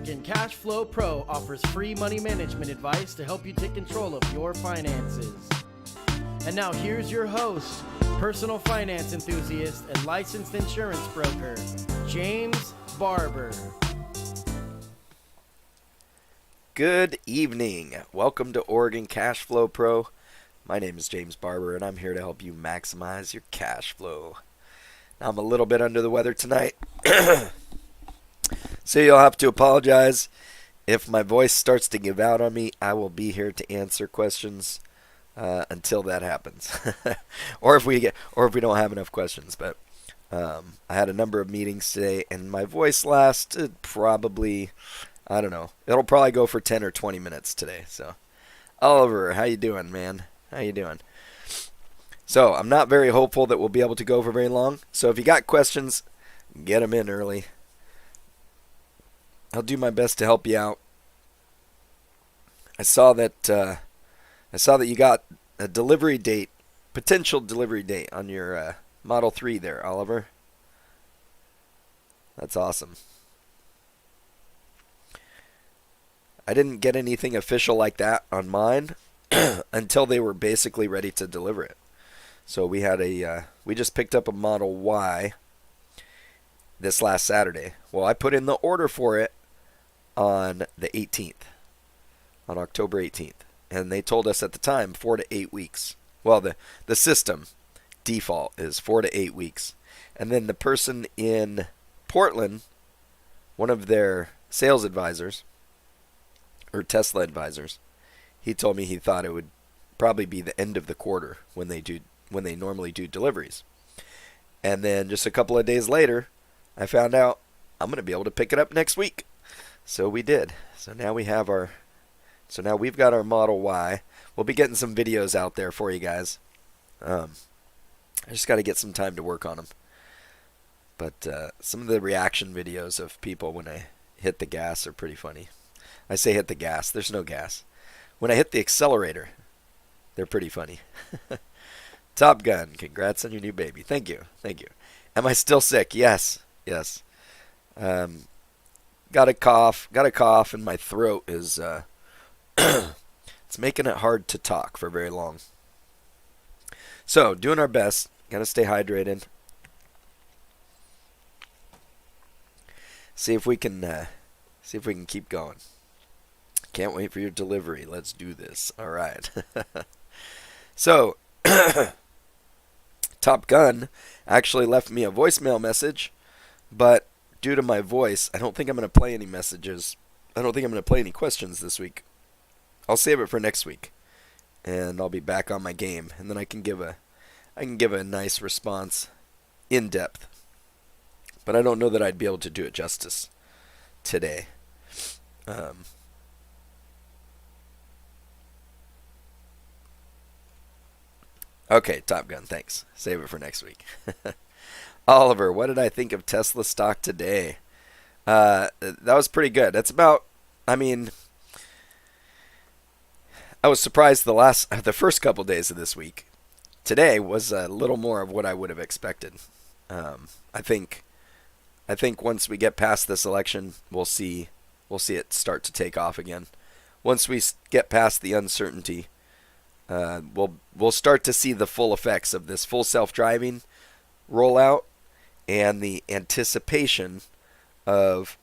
Oregon Cash Flow Pro offers free money management advice to help you take control of your finances. And now here's your host, personal finance enthusiast and licensed insurance broker, James Barber. Good evening. Welcome to Oregon Cash Flow Pro. My name is James Barber, and I'm here to help you maximize your cash flow. Now, I'm a little bit under the weather tonight, so you'll have to apologize. If my voice starts to give out on me, I will be here to answer questions until that happens, or if we don't have enough questions. But I had a number of meetings today, and my voice lasted probably, I don't know, it'll probably go for 10 or 20 minutes today. So, Oliver, how you doing, man? How you doing? So, I'm not very hopeful that we'll be able to go for very long. So, if you got questions, get them in early. I'll do my best to help you out. I saw that you got a delivery date, potential delivery date on your Model 3 there, Oliver. That's awesome. I didn't get anything official like that on mine until they were basically ready to deliver it. So we had we just picked up a Model Y this last Saturday. Well, I put in the order for it on the 18th, on October 18th. And they told us at the time 4 to 8 weeks. Well, the system default is 4 to 8 weeks. And then the person in Portland, one of their sales advisors, or Tesla advisors, he told me he thought it would probably be the end of the quarter when they normally do deliveries. And then just a couple of days later, I found out I'm going to be able to pick it up next week. So we did. So now we've got our Model Y. We'll be getting some videos out there for you guys. I just got to get some time to work on them. But some of the reaction videos of people when I hit the gas are pretty funny. I say hit the gas. There's no gas. When I hit the accelerator, they're pretty funny. Top Gun, congrats on your new baby. Thank you. Thank you. Am I still sick? Yes. Yes. Got a cough, and my throat is it's making it hard to talk for very long. So, doing our best. Got to stay hydrated. See if we can keep going. Can't wait for your delivery. Let's do this. All right. So, Top Gun actually left me a voicemail message, but due to my voice, I don't think I'm going to play any messages. I don't think I'm going to play any questions this week. I'll save it for next week, and I'll be back on my game, and then I can give a nice response in depth. But I don't know that I'd be able to do it justice today. Okay, Top Gun, thanks. Save it for next week. Oliver, what did I think of Tesla stock today? That was pretty good. That's about, I was surprised the first couple days of this week. Today was a little more of what I would have expected. I think once we get past this election, we'll see it start to take off again. Once we get past the uncertainty, we'll start to see the full effects of this full self-driving rollout and the anticipation of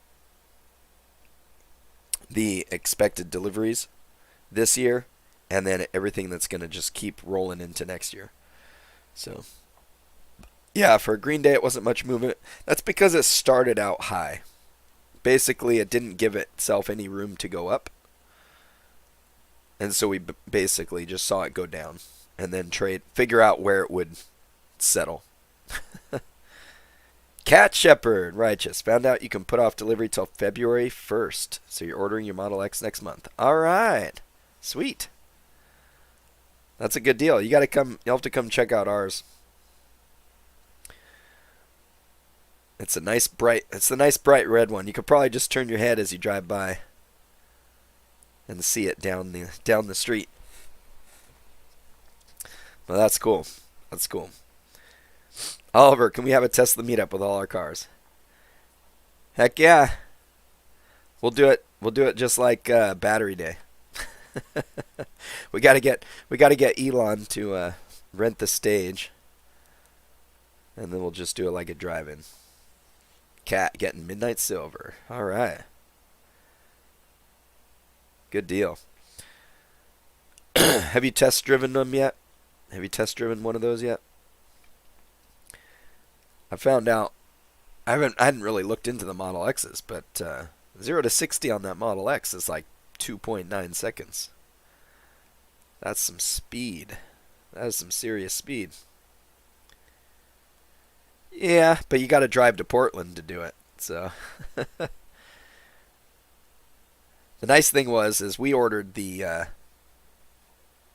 the expected deliveries this year, and then everything that's going to just keep rolling into next year. So, yeah, for a green day, it wasn't much movement. That's because it started out high. Basically, it didn't give itself any room to go up. And so we basically just saw it go down and then figure out where it would settle. Cat Shepherd, righteous. Found out you can put off delivery till February 1st. So you're ordering your Model X next month. All right. Sweet. That's a good deal. You'll have to come check out ours. It's the nice bright red one. You could probably just turn your head as you drive by and see it down the street. Well, that's cool. That's cool. Oliver, can we have a Tesla meetup with all our cars? Heck yeah. We'll do it. We'll do it just like Battery Day. we gotta get Elon to rent the stage, and then we'll just do it like a drive-in. Cat getting Midnight Silver. All right. Good deal. Have you test driven them yet? Have you test driven one of those yet? I found out. I hadn't really looked into the Model X's, but 0 to 60 on that Model X is like 2.9 seconds. That's some speed. That is some serious speed. Yeah, but you got to drive to Portland to do it. So the nice thing is we ordered the.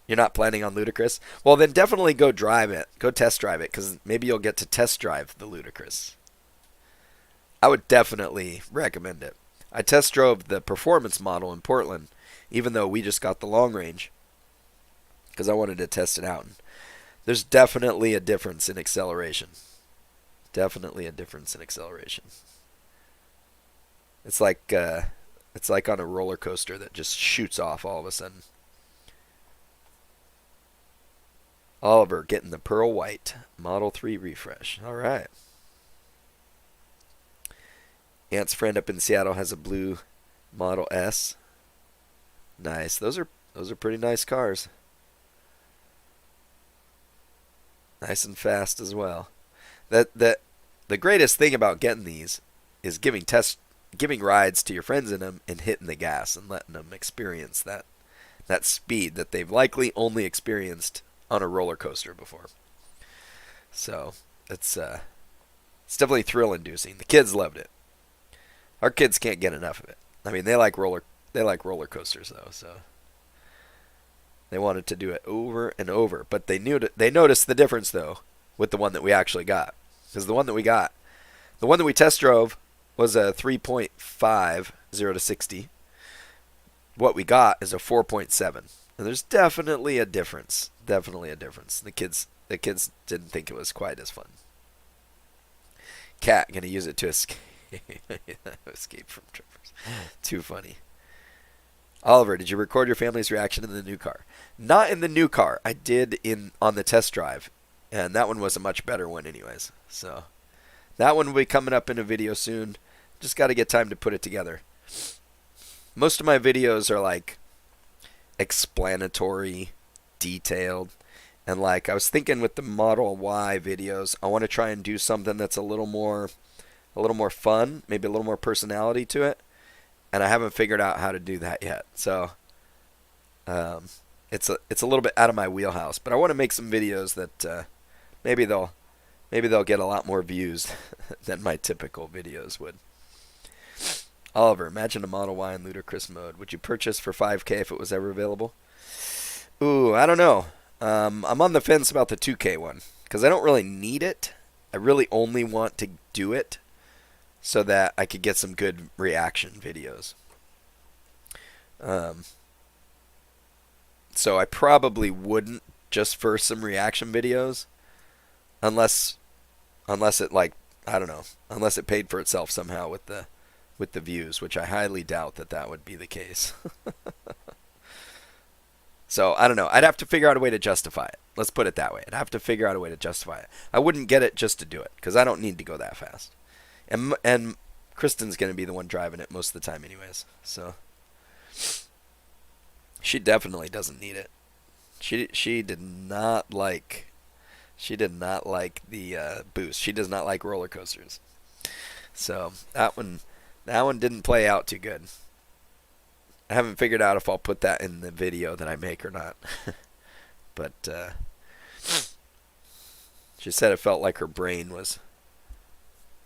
You're not planning on Ludicrous? Well, then definitely go drive it. Go test drive it, because maybe you'll get to test drive the Ludicrous. I would definitely recommend it. I test drove the performance model in Portland, even though we just got the long range, because I wanted to test it out. And there's definitely a difference in acceleration. Definitely a difference in acceleration. It's like on a roller coaster that just shoots off all of a sudden. Oliver getting the pearl white Model 3 refresh. All right. Aunt's friend up in Seattle has a blue Model S. Nice. Those are pretty nice cars. Nice and fast as well. The greatest thing about getting these is giving rides to your friends in them and hitting the gas and letting them experience that speed that they've likely only experienced on a roller coaster before. So it's definitely thrill inducing. The kids loved it. Our kids can't get enough of it. I mean, they like roller coasters though, so they wanted to do it over and over. But they noticed the difference though with the one that we actually got, because the one that we test drove was a 3.5 0 to 60. What we got is a 4.7, and there's definitely a difference. Definitely a difference. The kids didn't think it was quite as fun. Cat gonna use it to escape from Trevor's. Too funny. Oliver, did you record your family's reaction in the new car? Not in the new car. I did on the test drive, and that one was a much better one anyways. So that one will be coming up in a video soon. Just got to get time to put it together. Most of my videos are like explanatory, detailed, and like I was thinking with the Model Y videos, I want to try and do something that's a little more fun, maybe a little more personality to it, and I haven't figured out how to do that yet. So it's a little bit out of my wheelhouse, but I want to make some videos that maybe they'll get a lot more views than my typical videos would. Oliver, imagine a Model Y in ludicrous mode. Would you purchase for $5K if it was ever available? Ooh, I don't know. I'm on the fence about the 2K one, because I don't really need it. I really only want to do it so that I could get some good reaction videos. So I probably wouldn't, just for some reaction videos, unless it, like, I don't know, unless it paid for itself somehow with the views, which I highly doubt that would be the case. So I don't know. I'd have to figure out a way to justify it. Let's put it that way. I'd have to figure out a way to justify it. I wouldn't get it just to do it, because I don't need to go that fast. And Kristen's going to be the one driving it most of the time anyways. So she definitely doesn't need it. She did not like the boost. She does not like roller coasters. So that one didn't play out too good. I haven't figured out if I'll put that in the video that I make or not. But she said it felt like her brain was...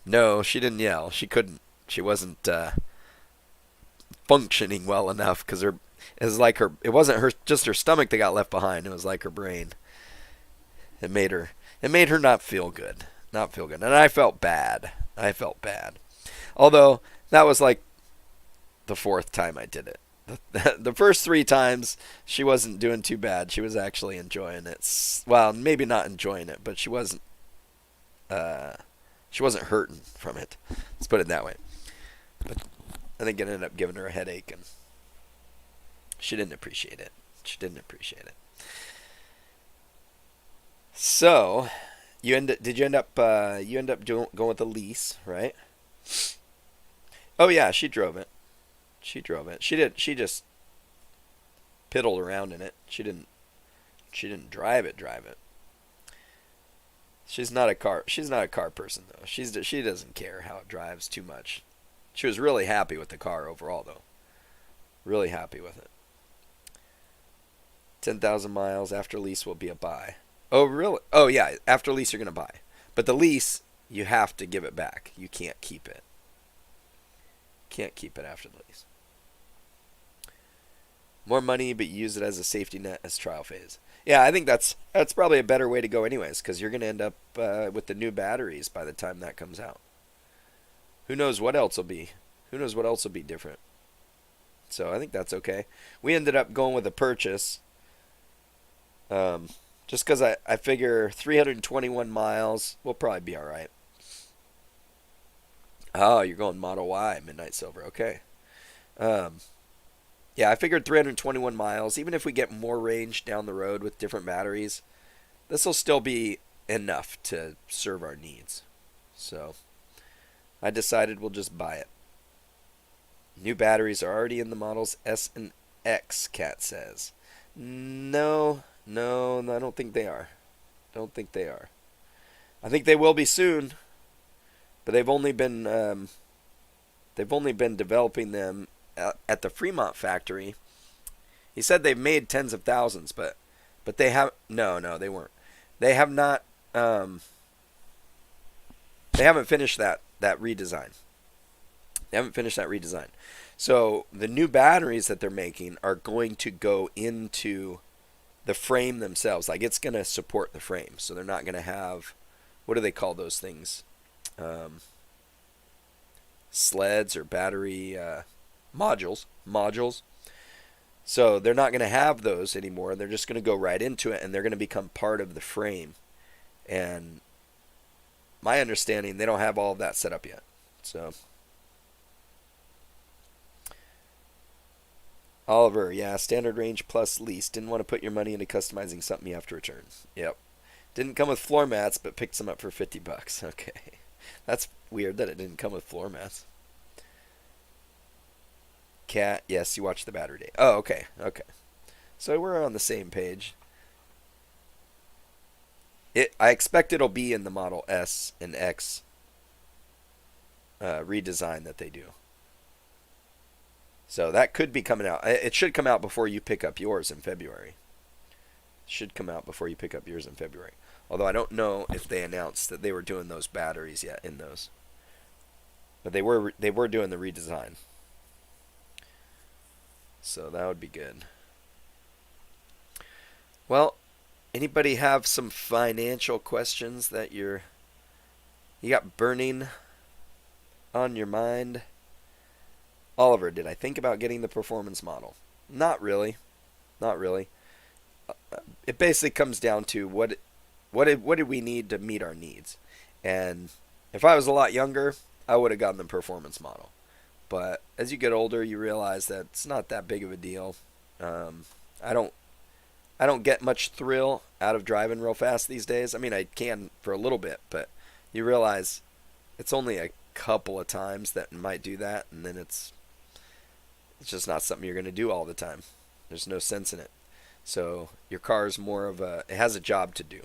No, she didn't yell. She couldn't. She wasn't functioning well enough, because it wasn't just her stomach that got left behind. It was like her brain. It made her not feel good. And I felt bad. Although that was like the fourth time I did it. The first three times she wasn't doing too bad. She was actually enjoying it. Well, maybe not enjoying it, but she wasn't hurting from it. Let's put it that way. I think it ended up giving her a headache, and she didn't appreciate it. So, did you end up going with a lease, right? Oh yeah, she drove it. She just piddled around in it. She didn't drive it. She's not a car person though. She doesn't care how it drives too much. She was really happy with the car overall though. Really happy with it. 10,000 miles after lease will be a buy. Oh really? Oh yeah, after lease you're going to buy. But the lease, you have to give it back. You can't keep it. Can't keep it after the lease. More money, but use it as a safety net as trial phase. Yeah, I think that's probably a better way to go anyways, because you're going to end up with the new batteries by the time that comes out. Who knows what else will be? Who knows what else will be different? So I think that's okay. We ended up going with a purchase. Just because I figure 321 miles will probably be all right. Oh, you're going Model Y, Midnight Silver. Okay. Yeah, I figured 321 miles. Even if we get more range down the road with different batteries, this will still be enough to serve our needs. So I decided we'll just buy it. New batteries are already in the models S and X, Cat says. No, I don't think they are. I think they will be soon, but they've only been developing them at the Fremont factory. He said they've made tens of thousands, but they have no, they weren't. They have not. They haven't finished that redesign. So the new batteries that they're making are going to go into the frame themselves. Like, it's going to support the frame. So they're not going to have, what do they call those things? Sleds or battery modules. So they're not going to have those anymore. They're just going to go right into it, and they're going to become part of the frame. And my understanding, they don't have all of that set up yet. So Oliver, yeah, standard range plus lease. Didn't want to put your money into customizing something you have to return. Yep. Didn't come with floor mats, but picked some up for $50. Okay. That's weird that it didn't come with floor mats. Cat, yes, you watched the battery day. Oh, okay. So we're on the same page. I expect it'll be in the Model S and X redesign that they do. So that could be coming out. It should come out before you pick up yours in February. Although I don't know if they announced that they were doing those batteries yet in those. But they were doing the redesign. So that would be good. Well, anybody have some financial questions that you got burning on your mind? Oliver, did I think about getting the performance model? Not really. It basically comes down to what did we need to meet our needs. And if I was a lot younger, I would have gotten the performance model. But as you get older, you realize that it's not that big of a deal. I don't get much thrill out of driving real fast these days. I mean, I can for a little bit, but you realize it's only a couple of times that might do that, and then it's just not something you're going to do all the time. There's no sense in it. So your car is more of it has a job to do,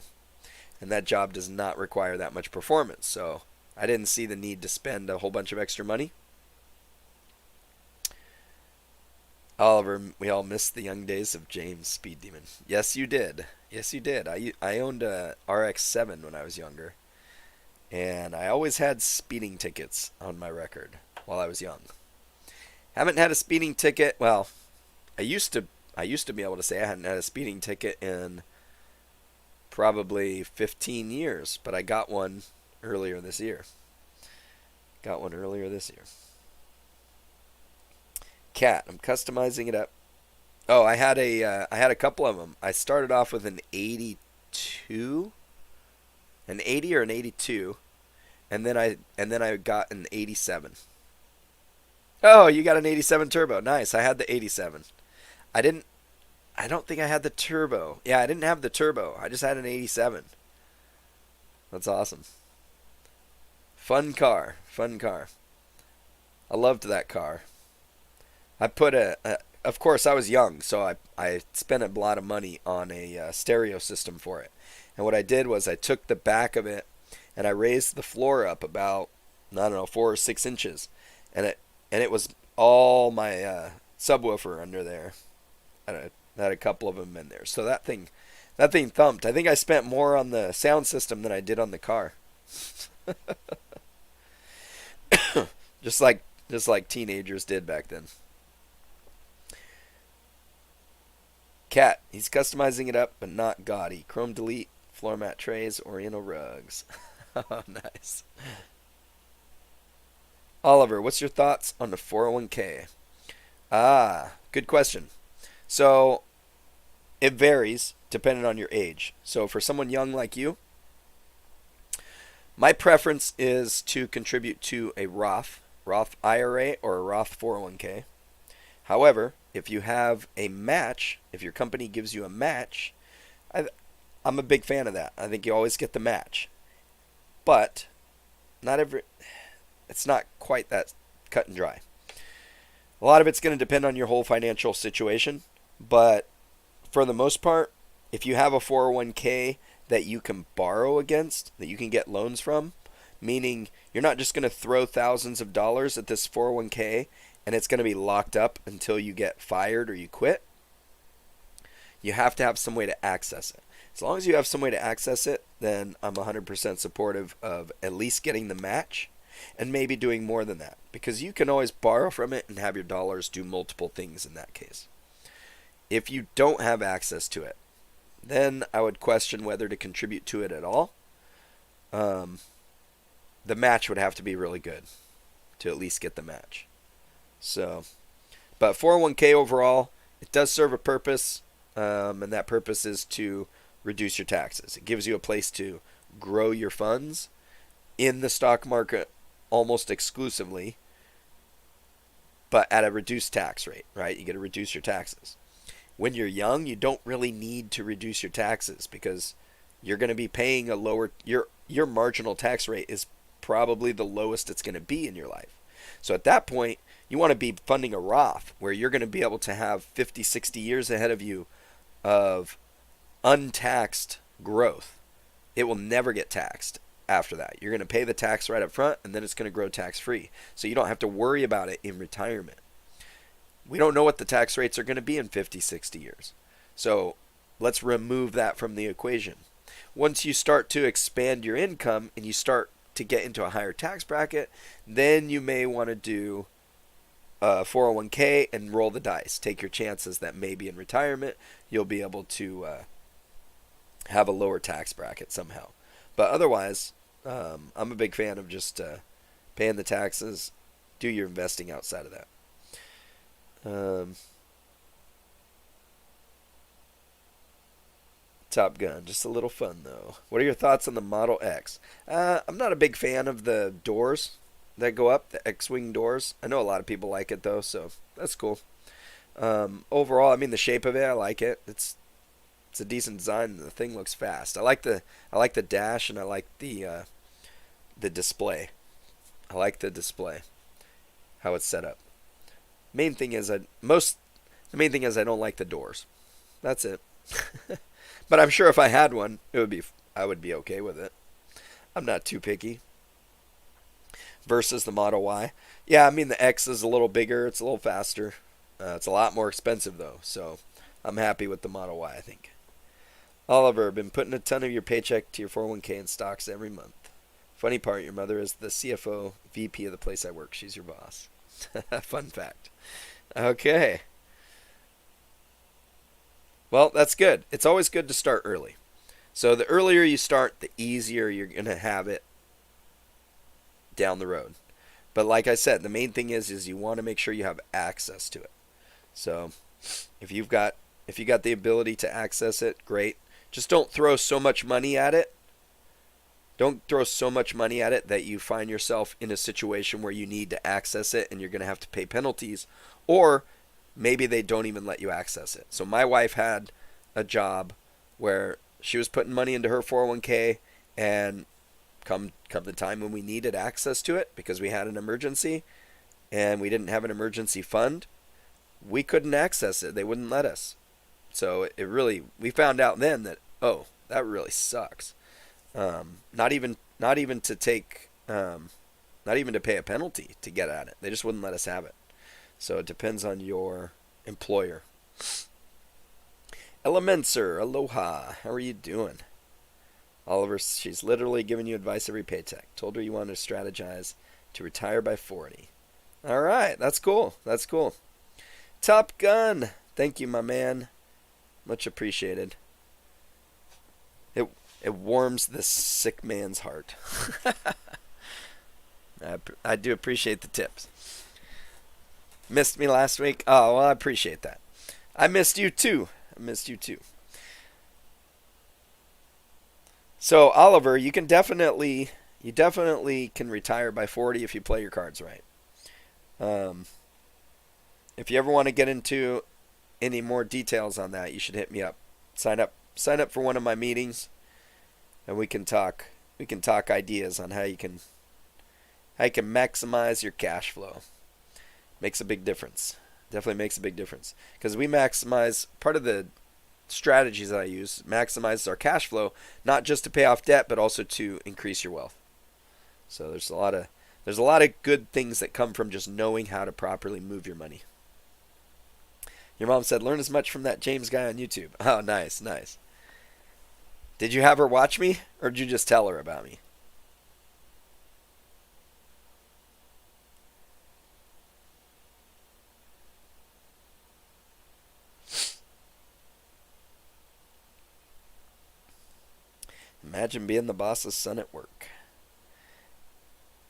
and that job does not require that much performance. So I didn't see the need to spend a whole bunch of extra money. Oliver, we all missed the young days of James Speed Demon. Yes, you did. I owned a RX-7 when I was younger, and I always had speeding tickets on my record while I was young. Haven't had a speeding ticket. Well, I used to be able to say I hadn't had a speeding ticket in probably 15 years, but I got one earlier this year. Cat, I'm customizing it up. Oh, I had a couple of them. I started off with an 82, an 80 or an 82, and then I got an 87. Oh, you got an 87 turbo. Nice. I had the 87. I didn't. I don't think I had the turbo. Yeah, I didn't have the turbo. I just had an 87. That's awesome. Fun car. Fun car. I loved that car. I put of course, I was young, so I spent a lot of money on a stereo system for it. And what I did was I took the back of it and I raised the floor up about, I don't know, 4 or 6 inches, and it was all my subwoofer under there. I had a couple of them in there, so that thing thumped. I think I spent more on the sound system than I did on the car. just like teenagers did back then. Cat, he's customizing it up, but not gaudy. Chrome delete, floor mat trays, oriental rugs. Oh, nice. Oliver, what's your thoughts on the 401k? Ah, good question. So, it varies depending on your age. So, for someone young like you, my preference is to contribute to a Roth IRA or a Roth 401k. However, if you have a match, if your company gives you a match, I'm a big fan of that. I think you always get the match. But it's not quite that cut and dry. A lot of it's going to depend on your whole financial situation, but for the most part, if you have a 401k that you can borrow against, that you can get loans from, meaning you're not just going to throw thousands of dollars at this 401k and it's going to be locked up until you get fired or you quit, you have to have some way to access it. As long as you have some way to access it, then I'm 100% supportive of at least getting the match and maybe doing more than that, because you can always borrow from it and have your dollars do multiple things in that case. If you don't have access to it, then I would question whether to contribute to it at all. The match would have to be really good to at least get the match. So, but 401k overall, it does serve a purpose, and that purpose is to reduce your taxes. It gives you a place to grow your funds in the stock market almost exclusively, but at a reduced tax rate, right? You get to reduce your taxes. When you're young, you don't really need to reduce your taxes because you're going to be paying a lower, your marginal tax rate is probably the lowest it's going to be in your life. So at that point, you want to be funding a Roth where you're going to be able to have 50, 60 years ahead of you of untaxed growth. It will never get taxed after that. You're going to pay the tax right up front, and then it's going to grow tax free. So you don't have to worry about it in retirement. We don't know what the tax rates are going to be in 50, 60 years. So let's remove that from the equation. Once you start to expand your income and you start to get into a higher tax bracket, then you may want to do a 401k and roll the dice. Take your chances that maybe in retirement you'll be able to have a lower tax bracket somehow. But otherwise, I'm a big fan of just paying the taxes, do your investing outside of that. Top Gun, just a little fun though. What are your thoughts on the Model X? I'm not a big fan of the doors that go up, the X-Wing doors. I know a lot of people like it though, so that's cool. Overall, I mean, the shape of it, I like it. It's a decent design, and the thing looks fast. I like the dash, and I like the display. I like the display, how it's set up. The main thing is I don't like the doors. That's it. But I'm sure if I had one, I would be okay with it. I'm not too picky. Versus the Model Y. Yeah, I mean the X is a little bigger, it's a little faster. It's a lot more expensive though, so I'm happy with the Model Y, I think. Oliver, been putting a ton of your paycheck to your 401k in stocks every month. Funny part, your mother is the CFO VP of the place I work. She's your boss. Fun fact. Okay. Well, that's good. It's always good to start early. So the earlier you start, the easier you're going to have it down the road. But like I said, the main thing is you want to make sure you have access to it. So if you got the ability to access it, great. Just don't throw so much money at it Don't throw so much money at it that you find yourself in a situation where you need to access it and you're going to have to pay penalties, or maybe they don't even let you access it. So my wife had a job where she was putting money into her 401k, and come the time when we needed access to it because we had an emergency and we didn't have an emergency fund, we couldn't access it. They wouldn't let us. So we found out then that, oh, that really sucks. Not even to pay a penalty to get at it. They just wouldn't let us have it. So it depends on your employer. Elemenser, aloha. How are you doing? Oliver, she's literally giving you advice every paycheck. Told her you want to strategize to retire by 40. All right, that's cool. That's cool. Top Gun, thank you, my man. Much appreciated. It warms the sick man's heart. I do appreciate the tips. Missed me last week? Oh, well, I appreciate that. I missed you too. So, Oliver, you definitely can retire by 40 if you play your cards right. If you ever want to get into any more details on that, you should hit me up. Sign up for one of my meetings, and we can talk ideas on how you can maximize your cash flow. Makes a big difference. Definitely makes a big difference. Because we maximize, part of the strategies that I use, maximize our cash flow, not just to pay off debt, but also to increase your wealth. So there's a lot of good things that come from just knowing how to properly move your money. Your mom said, learn as much from that James guy on YouTube. Oh, nice. Did you have her watch me, or did you just tell her about me? Imagine being the boss's son at work.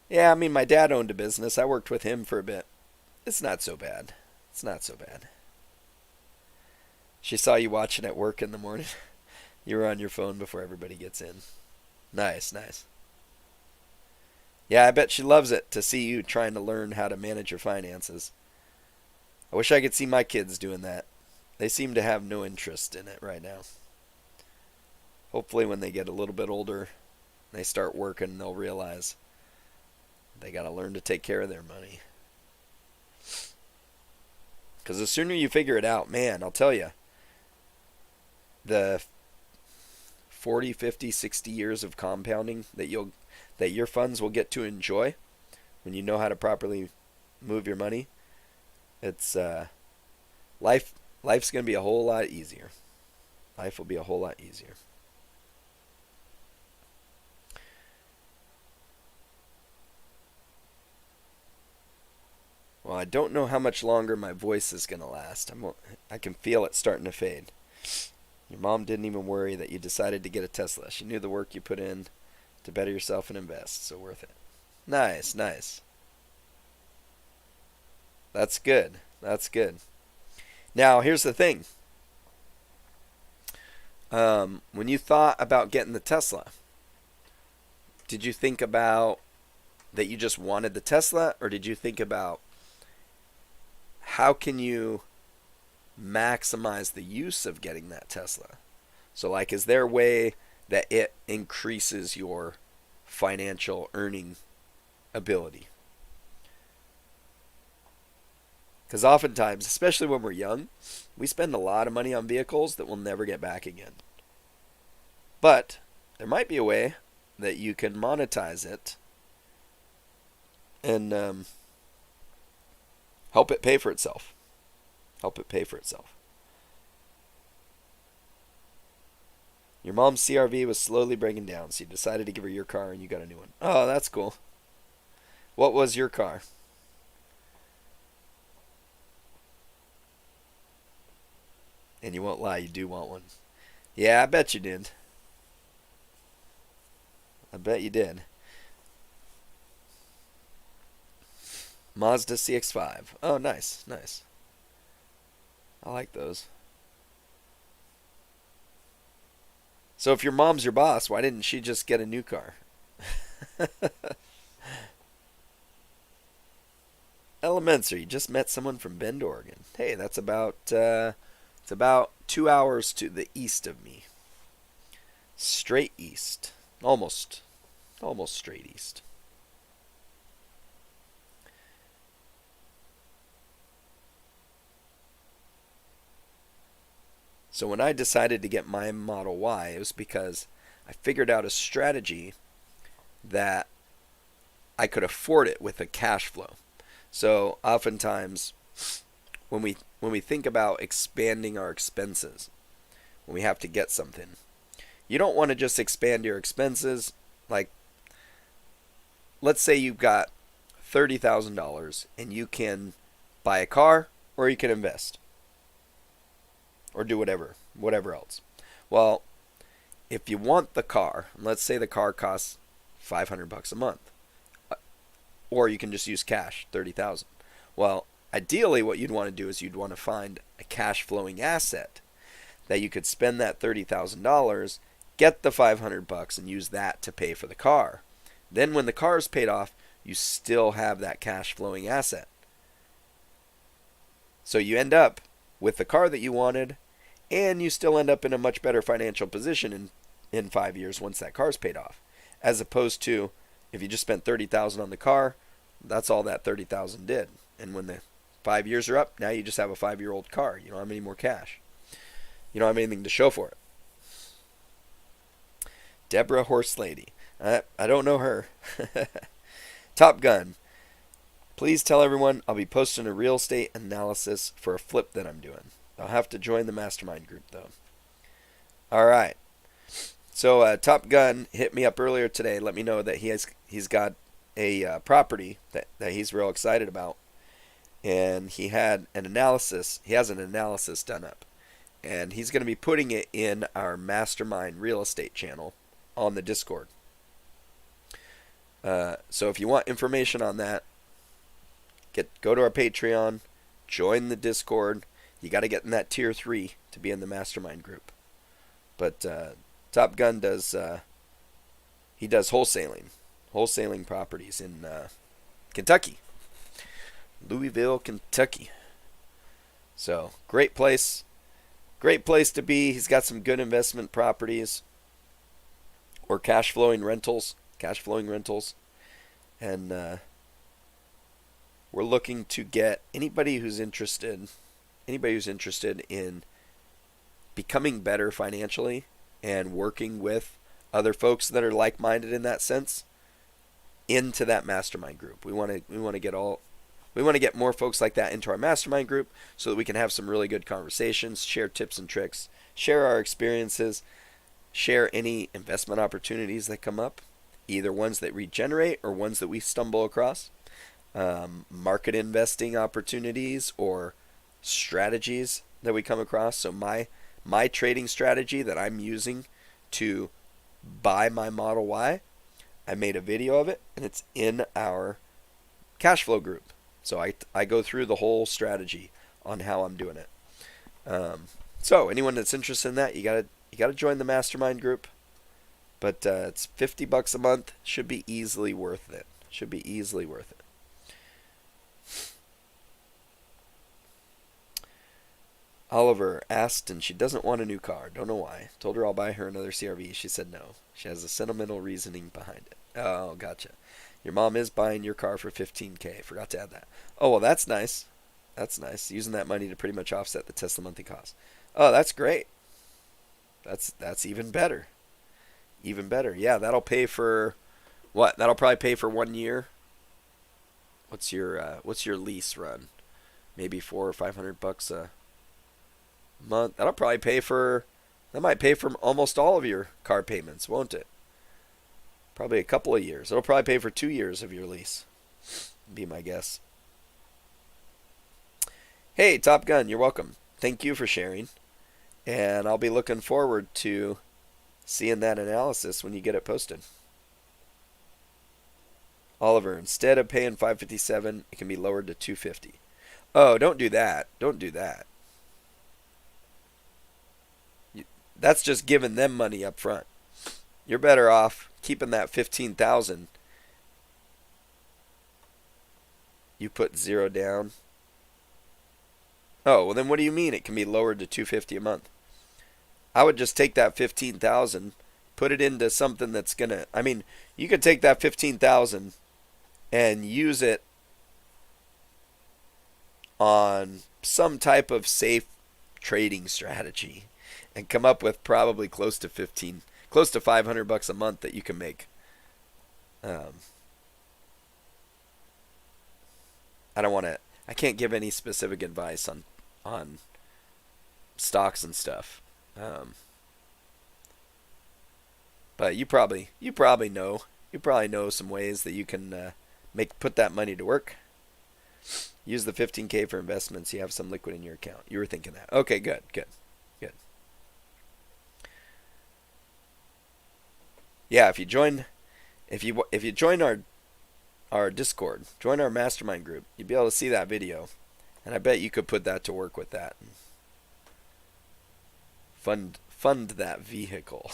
Yeah, I mean, my dad owned a business. I worked with him for a bit. It's not so bad. She saw you watching at work in the morning. You were on your phone before everybody gets in. Nice. Yeah, I bet she loves it to see you trying to learn how to manage your finances. I wish I could see my kids doing that. They seem to have no interest in it right now. Hopefully when they get a little bit older, they start working, they'll realize they got to learn to take care of their money. Because the sooner you figure it out, man, I'll tell you, the 40, 50, 60 years of compounding that your funds will get to enjoy when you know how to properly move your money, it's life's going to be a whole lot easier. Life will be a whole lot easier. Well, I don't know how much longer my voice is going to last. I can feel it starting to fade. Your mom didn't even worry that you decided to get a Tesla. She knew the work you put in to better yourself and invest, so worth it. Nice. That's good. Now, here's the thing. When you thought about getting the Tesla, did you think about that you just wanted the Tesla, or did you think about how can you maximize the use of getting that Tesla? So, like, is there a way that it increases your financial earning ability? Because oftentimes, especially when we're young, we spend a lot of money on vehicles that we'll never get back again. But there might be a way that you can monetize it and help it pay for itself. Your mom's CRV was slowly breaking down, so you decided to give her your car and you got a new one. Oh, that's cool. What was your car? And you won't lie, you do want one. Yeah, I bet you did. Mazda CX-5. Oh, nice. I like those. So if your mom's your boss, why didn't she just get a new car? Elementary. Just met someone from Bend, Oregon. Hey, that's about it's about 2 hours to the east of me. Straight east. Almost straight east. So when I decided to get my Model Y, it was because I figured out a strategy that I could afford it with a cash flow. So oftentimes when we think about expanding our expenses, when we have to get something, you don't want to just expand your expenses. Like, let's say you've got $30,000 and you can buy a car or you can invest or do whatever else. Well, if you want the car, let's say the car costs $500 a month, or you can just use cash, 30,000. Well, ideally what you'd want to do is you'd want to find a cash flowing asset that you could spend that $30,000, get the $500 and use that to pay for the car. Then when the car is paid off, you still have that cash flowing asset. So you end up with the car that you wanted, and you still end up in a much better financial position in 5 years once that car's paid off. As opposed to if you just spent $30,000 on the car, that's all that $30,000 did. And when the 5 years are up, now you just have a 5-year-old car. You don't have any more cash. You don't have anything to show for it. Deborah Horse Lady. I don't know her. Top Gun. Please tell everyone I'll be posting a real estate analysis for a flip that I'm doing. I'll have to join the mastermind group though. All right. So Top Gun hit me up earlier today. Let me know that he's got a property that he's real excited about, and he had an analysis. He has an analysis done up, and he's going to be putting it in our mastermind real estate channel on the Discord. So if you want information on that, go to our Patreon, join the Discord. You got to get in that tier 3 to be in the mastermind group. But Top Gun does wholesaling properties in Kentucky, Louisville, Kentucky. So great place to be. He's got some good investment properties or cash flowing rentals, and we're looking to get anybody who's interested in becoming better financially and working with other folks that are like-minded in that sense into that mastermind group. We want to get more folks like that into our mastermind group so that we can have some really good conversations, share tips and tricks, share our experiences, share any investment opportunities that come up, either ones that regenerate or ones that we stumble across, market investing opportunities or strategies that we come across. So my trading strategy that I'm using to buy my Model Y, I made a video of it, and it's in our cash flow group. So I go through the whole strategy on how I'm doing it. So anyone that's interested in that, you gotta join the mastermind group. But it's $50 a month. Should be easily worth it. Oliver asked, and she doesn't want a new car. Don't know why. Told her I'll buy her another CRV. She said no. She has a sentimental reasoning behind it. Oh, gotcha. Your mom is buying your car for $15,000. Forgot to add that. Oh, well, that's nice. Using that money to pretty much offset the Tesla monthly cost. Oh, that's great. That's even better. Yeah, that'll pay for what? That'll probably pay for 1 year. What's your lease run? Maybe $400 or $500 a month. That might pay for almost all of your car payments, won't it? Probably a couple of years. It'll probably pay for 2 years of your lease. Be my guess. Hey, Top Gun, you're welcome. Thank you for sharing. And I'll be looking forward to seeing that analysis when you get it posted. Oliver, instead of paying $557, it can be lowered to $250. Oh, don't do that. That's just giving them money up front. You're better off keeping that $15,000 You put 0 down. Oh, well then what do you mean it can be lowered to $250 a month? I would just take that 15,000, put it into something that's gonna. I mean, you could take that 15,000 and use it on some type of safe trading strategy, and come up with probably close to $500 a month that you can make. I can't give any specific advice on stocks and stuff. But you probably know some ways that you can put that money to work. Use the $15K for investments. You have some liquid in your account. You were thinking that. Okay, good. Yeah, if you join our Discord, join our mastermind group, you'd be able to see that video, and I bet you could put that to work with that. Fund that vehicle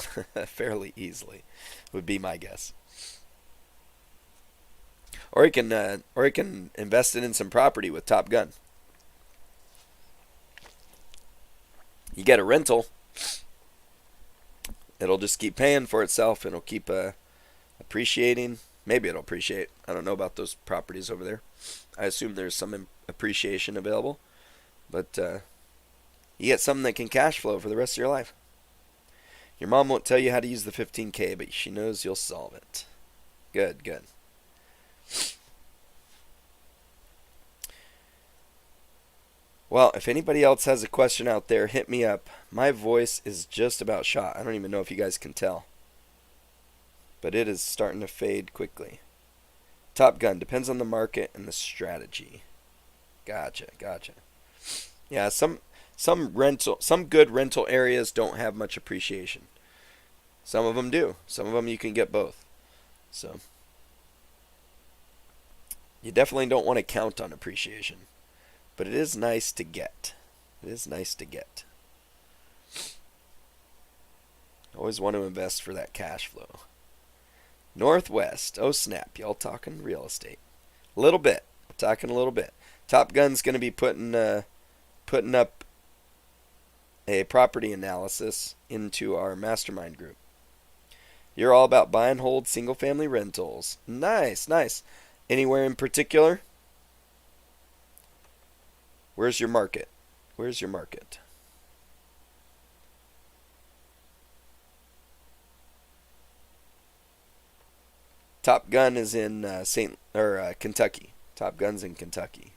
fairly easily, would be my guess. Or you can invest it in some property with Top Gun. You get a rental. It'll just keep paying for itself. It'll keep appreciating. Maybe it'll appreciate. I don't know about those properties over there. I assume there's some appreciation available. But you get something that can cash flow for the rest of your life. Your mom won't tell you how to use the 15K, but she knows you'll solve it. Good. Well, if anybody else has a question out there, hit me up. My voice is just about shot. I don't even know if you guys can tell. But it is starting to fade quickly. Top Gun depends on the market and the strategy. Gotcha. Yeah, some good rental areas don't have much appreciation. Some of them do. Some of them you can get both. So you definitely don't want to count on appreciation. But it is nice to get. Always want to invest for that cash flow. Northwest. Oh snap. Y'all talking real estate. A little bit. Top Gun's going to be putting up a property analysis into our mastermind group. You're all about buy and hold single family rentals. Nice. Anywhere in particular? Where's your market? Top Gun is in Kentucky. Top Gun's in Kentucky.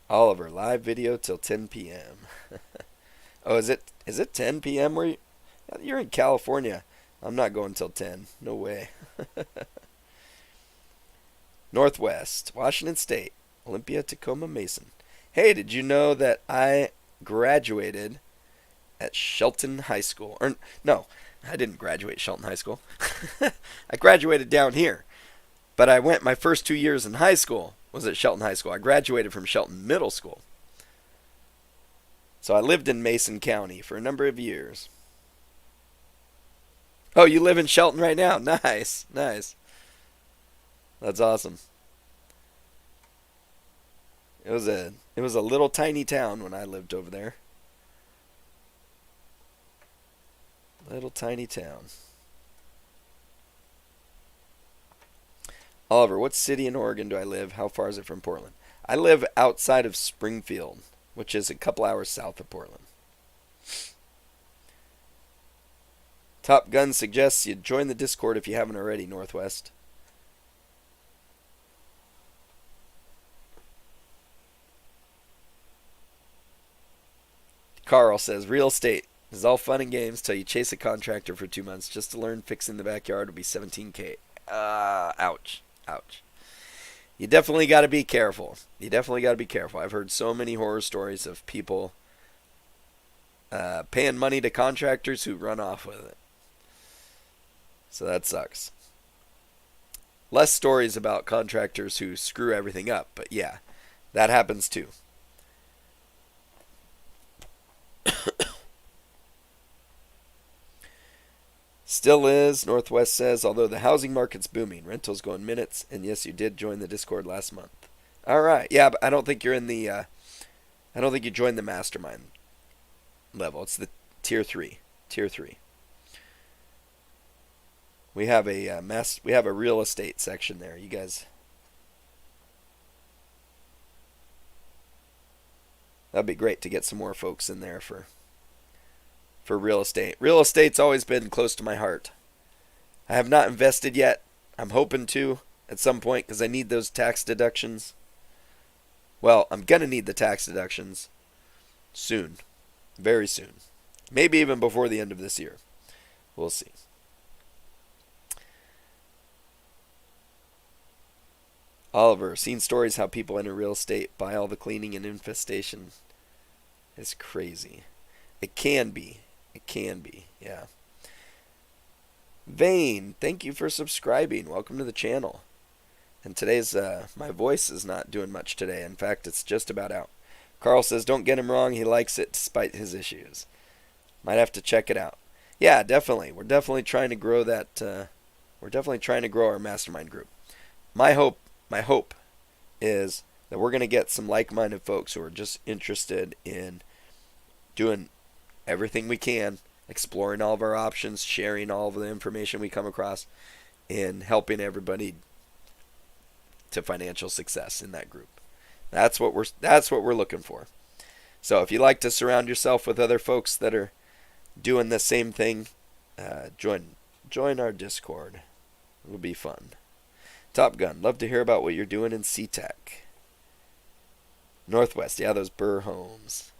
Oliver, live video till 10 p.m. Oh, is it 10 p.m. where you're in California? I'm not going till 10. No way. Northwest, Washington State, Olympia, Tacoma, Mason. Hey, did you know that I graduated at Shelton High School? Or no, I didn't graduate Shelton High School. I graduated down here. But my first 2 years in high school was at Shelton High School. I graduated from Shelton Middle School. So I lived in Mason County for a number of years. Oh, you live in Shelton right now? Nice. That's awesome. It was a little tiny town when I lived over there. Little tiny town. Oliver, what city in Oregon do I live? How far is it from Portland? I live outside of Springfield, which is a couple hours south of Portland. Top Gun suggests you join the Discord if you haven't already, Northwest. Carl says, real estate is all fun and games till you chase a contractor for 2 months just to learn fixing the backyard will be $17K. Ouch. You definitely got to be careful. I've heard so many horror stories of people paying money to contractors who run off with it. So that sucks. Less stories about contractors who screw everything up, but yeah, that happens too. Still is, Northwest says, although the housing market's booming. Rentals go in minutes, and yes, you did join the Discord last month. All right, yeah, but I don't think you're in the, I don't think you joined the mastermind level. It's the tier 3. Tier 3. We have a we have a real estate section there. You guys, that'd be great to get some more folks in there for real estate. Real estate's always been close to my heart. I have not invested yet. I'm hoping to at some point because I need those tax deductions. Well, I'm going to need the tax deductions soon. Very soon. Maybe even before the end of this year. We'll see. Oliver, seen stories how people enter real estate, buy all the cleaning and infestation. It's crazy. It can be. It can be, yeah. Vane, thank you for subscribing. Welcome to the channel. And today's, my voice is not doing much today. In fact, it's just about out. Carl says, don't get him wrong. He likes it despite his issues. Might have to check it out. Yeah, definitely. We're definitely trying to grow that, we're definitely trying to grow our mastermind group. My hope is that we're going to get some like-minded folks who are just interested in doing everything we can, exploring all of our options, sharing all of the information we come across, and helping everybody to financial success in that group. That's what we're looking for. So if you like to surround yourself with other folks that are doing the same thing, join our Discord. It'll be fun. Top Gun, love to hear about what you're doing in SeaTech. Northwest, yeah, those Burr homes.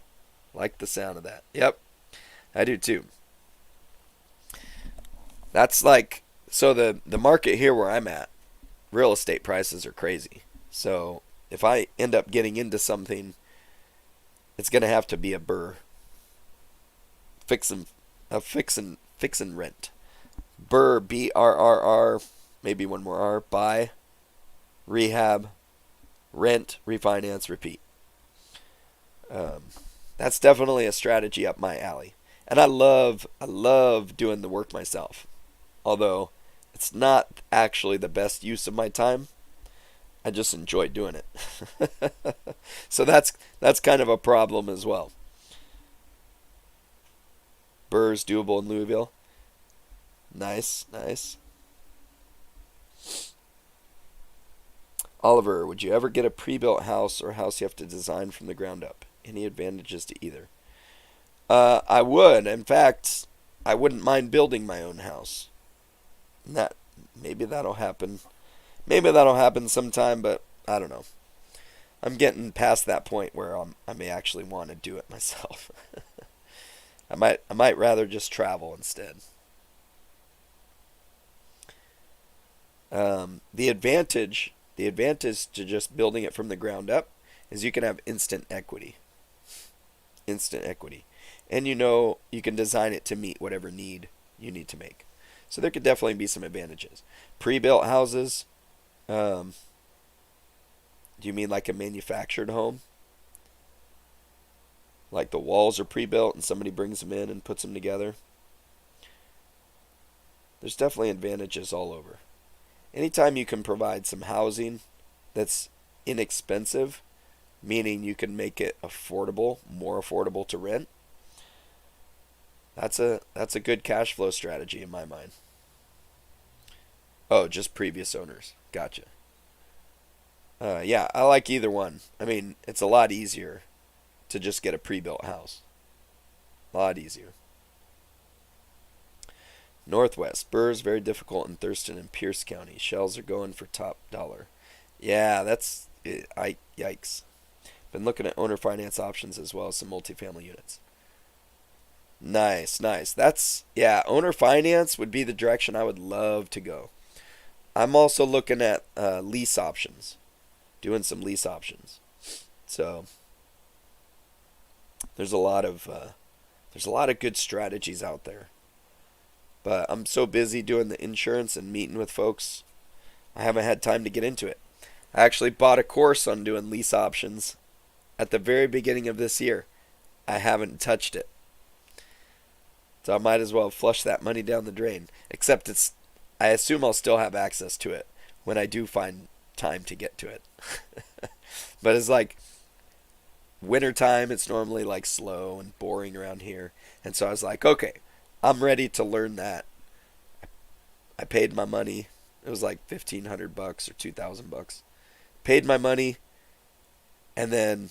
Like the sound of that. Yep, I do too. That's like, so the market here where I'm at, real estate prices are crazy. So if I end up getting into something, it's going to have to be a Burr. Fix and rent. Burr, BRRR, maybe one more R, buy, rehab, rent, refinance, repeat. That's definitely a strategy up my alley. And I love doing the work myself. Although it's not actually the best use of my time. I just enjoy doing it. So that's kind of a problem as well. Burr's doable in Louisville. Nice. Oliver, would you ever get a pre-built house or a house you have to design from the ground up? Any advantages to either? I would. In fact, I wouldn't mind building my own house. Maybe that'll happen. Maybe that'll happen sometime, but I don't know. I'm getting past that point where I may actually want to do it myself. I might rather just travel instead. The advantage to just building it from the ground up is you can have instant equity. And you can design it to meet whatever need you need to make. So there could definitely be some advantages. Pre-built houses, do you mean like a manufactured home? Like the walls are pre-built and somebody brings them in and puts them together? There's definitely advantages all over. Anytime you can provide some housing that's inexpensive, meaning you can make it affordable, more affordable to rent, that's a good cash flow strategy in my mind. Oh, just previous owners. Gotcha. Yeah, I like either one. I mean, it's a lot easier to just get a pre-built house. A lot easier. Northwest. Burr's very difficult in Thurston and Pierce County. Shells are going for top dollar. Yeah, that's... Yikes. Been looking at owner finance options as well as some multifamily units. Nice. That's... Yeah, owner finance would be the direction I would love to go. I'm also looking at lease options. Doing some lease options. So... There's a lot of good strategies out there. But I'm so busy doing the insurance and meeting with folks, I haven't had time to get into it. I actually bought a course on doing lease options at the very beginning of this year. I haven't touched it. So I might as well flush that money down the drain. Except I assume I'll still have access to it when I do find time to get to it. But it's like wintertime, it's normally like slow and boring around here. And so I was like, okay, I'm ready to learn that. I paid my money. It was like $1,500 or $2,000. Paid my money, and then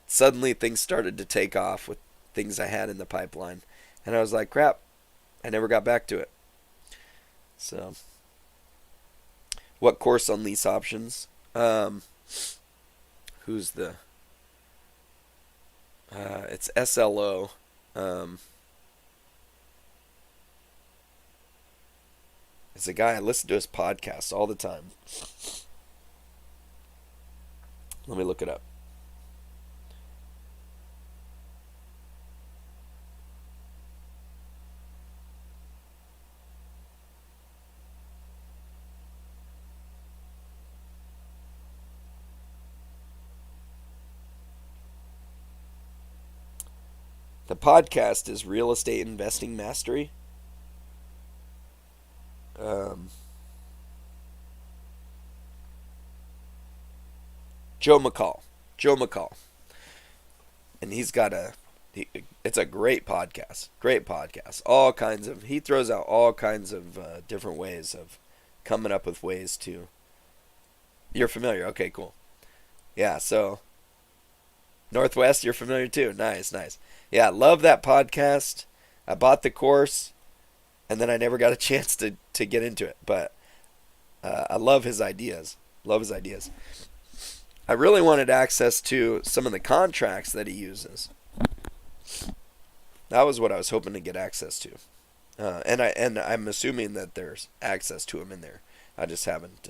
suddenly things started to take off with things I had in the pipeline. And I was like, crap, I never got back to it. So, what course on lease options? Who's the... it's SLO. It's a guy, I listen to his podcast all the time. Let me look it up. The podcast is Real Estate Investing Mastery. Joe McCall. And he's got it's a great podcast. He throws out all kinds of different ways of coming up with ways to... You're familiar? Okay, cool. Yeah, so Northwest, you're familiar too. Nice. Yeah, love that podcast. I bought the course, and then I never got a chance to get into it. But I love his ideas. I really wanted access to some of the contracts that he uses. That was what I was hoping to get access to. And I'm assuming that there's access to them in there. I just haven't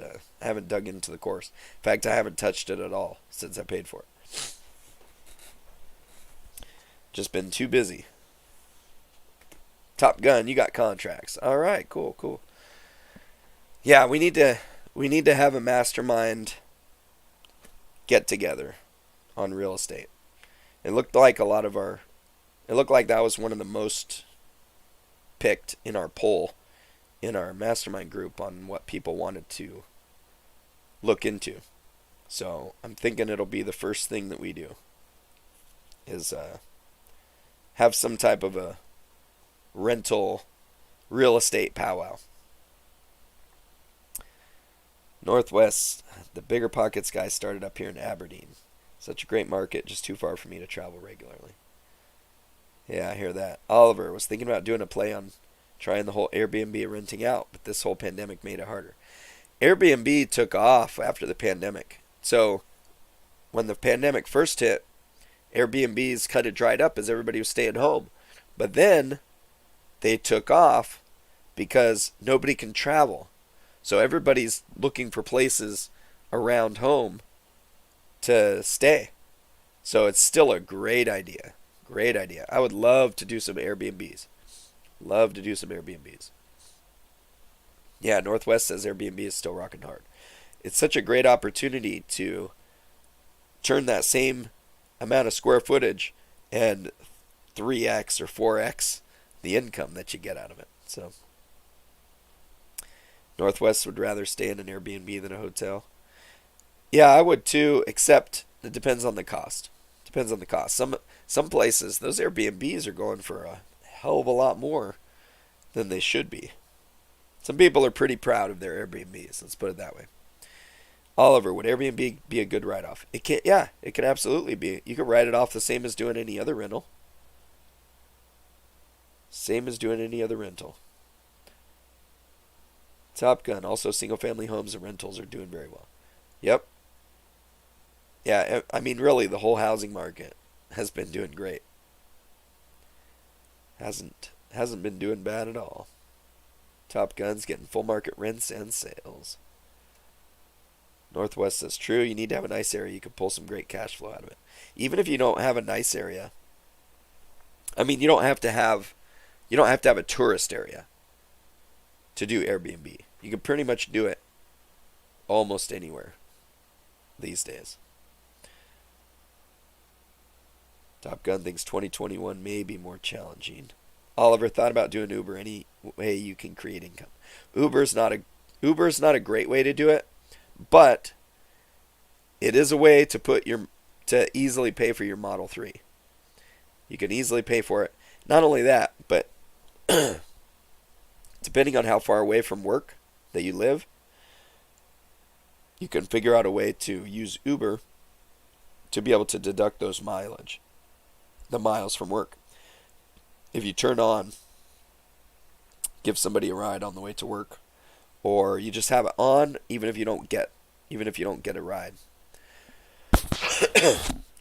dug into the course. In fact, I haven't touched it at all since I paid for it. Just been too busy. Top Gun, you got contracts. All right, cool. Yeah, we need to have a mastermind get together on real estate. It looked like that was one of the most picked in our poll in our mastermind group on what people wanted to look into. So I'm thinking it'll be the first thing that we do is have some type of a rental real estate powwow. Northwest, the Bigger Pockets guy started up here in Aberdeen. Such a great market, just too far for me to travel regularly. Yeah, I hear that. Oliver was thinking about doing a play on trying the whole Airbnb renting out, but this whole pandemic made it harder. Airbnb took off after the pandemic. So when the pandemic first hit, Airbnbs kind of dried up as everybody was staying home. But then they took off because nobody can travel. So everybody's looking for places around home to stay. So it's still a great idea. I would love to do some Airbnbs. Yeah, Northwest says Airbnb is still rocking hard. It's such a great opportunity to turn that same amount of square footage and 3x or 4x the income that you get out of it. So Northwest would rather stay in an Airbnb than a hotel. Yeah, I would too, except it depends on the cost. Some places, those Airbnbs are going for a hell of a lot more than they should be. Some people are pretty proud of their Airbnbs, let's put it that way. Oliver, would Airbnb be a good write-off? It can absolutely be. You could write it off the same as doing any other rental. Top Gun, also single-family homes and rentals are doing very well. Yep. Yeah, I mean, really, the whole housing market has been doing great. Hasn't been doing bad at all. Top Gun's getting full market rents and sales. Northwest says, true, you need to have a nice area. You can pull some great cash flow out of it. Even if you don't have a nice area, I mean, you don't have to have a tourist area to do Airbnb. You can pretty much do it almost anywhere these days. Top Gun thinks 2021 may be more challenging. Oliver, thought about doing Uber. Any way you can create income? Uber's not a great way to do it, but it is a way to easily pay for your Model 3. You can easily pay for it. Not only that, but depending on how far away from work that you live, you can figure out a way to use Uber to be able to deduct the miles from work. If you turn on, give somebody a ride on the way to work, or you just have it on even if you don't get a ride.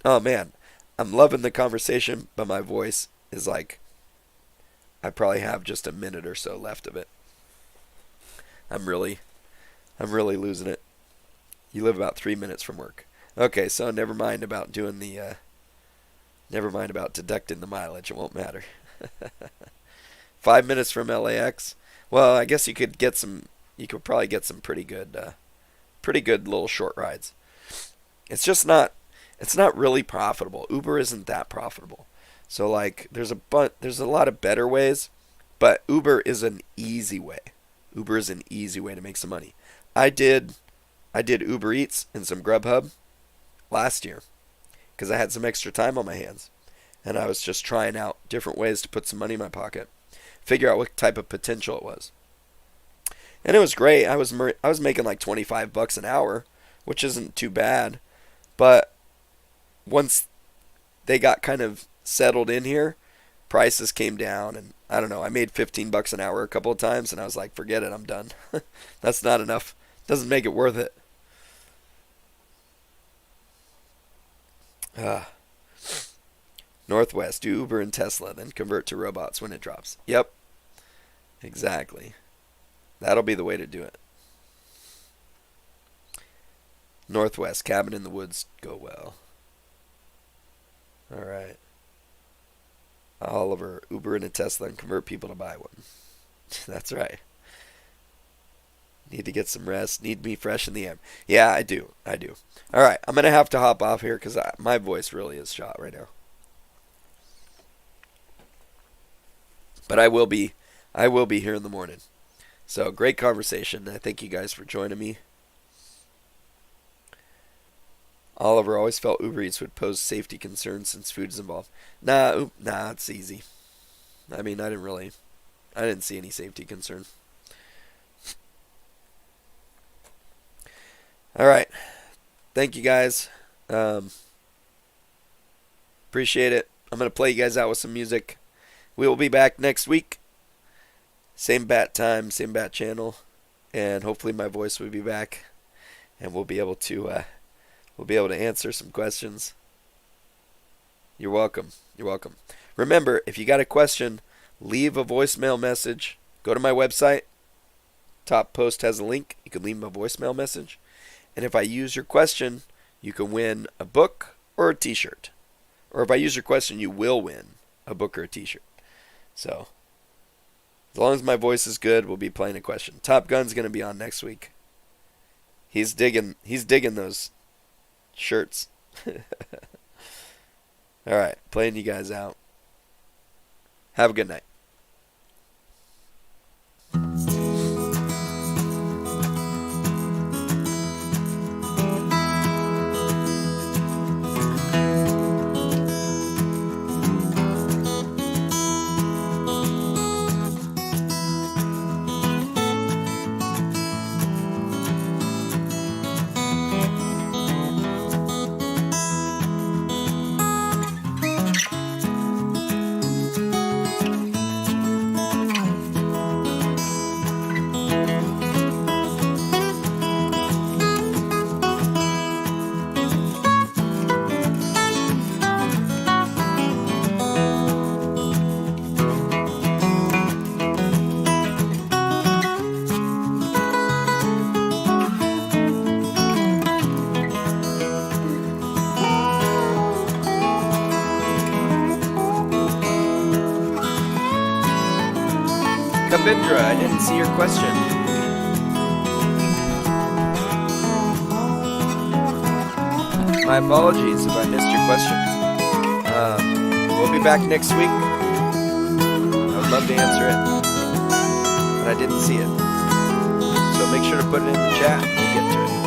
Oh man, I'm loving the conversation, but my voice is like, I probably have just a minute or so left of it. I'm really losing it. You live about 3 minutes from work. Okay, so never mind about deducting the mileage. It won't matter. 5 minutes from LAX. Well, I guess you could probably get some pretty good little short rides. It's not really profitable. Uber isn't that profitable. So like there's a lot of better ways, but Uber is an easy way. Uber is an easy way to make some money. I did Uber Eats and some Grubhub last year because I had some extra time on my hands, and I was just trying out different ways to put some money in my pocket, figure out what type of potential it was. And it was great. I was making like $25 an hour, which isn't too bad. But once they got kind of settled in here, prices came down, and I don't know, I made $15 an hour a couple of times, and I was like, forget it, I'm done. That's not enough. Doesn't make it worth it. Northwest, do Uber and Tesla, then convert to robots when it drops. Yep. Exactly. That'll be the way to do it. Northwest, cabin in the woods, go well. All right. Oliver, Uber and a Tesla and convert people to buy one. That's right. Need to get some rest. Need me fresh in the air. Yeah, I do. All right, I'm going to have to hop off here because my voice really is shot right now. But I will be here in the morning. So, great conversation. I thank you guys for joining me. Oliver always felt Uber Eats would pose safety concerns since food is involved. Nah, it's easy. I mean, I didn't see any safety concern. All right. Thank you guys. Appreciate it. I'm going to play you guys out with some music. We will be back next week. Same bat time, same bat channel. And hopefully my voice will be back. And we'll be able to answer some questions. You're welcome. Remember, if you got a question, leave a voicemail message. Go to my website. Top post has a link. You can leave me a voicemail message. And if I use your question, you can win a book or a t-shirt. Or if I use your question, you will win a book or a t-shirt. So, as long as my voice is good, we'll be playing a question. Top Gun's going to be on next week. He's digging those shirts. All right, playing you guys out. Have a good night. Kavindra, I didn't see your question. My apologies if I missed your question. We'll be back next week. I'd love to answer it, but I didn't see it. So make sure to put it in the chat. We'll get to it.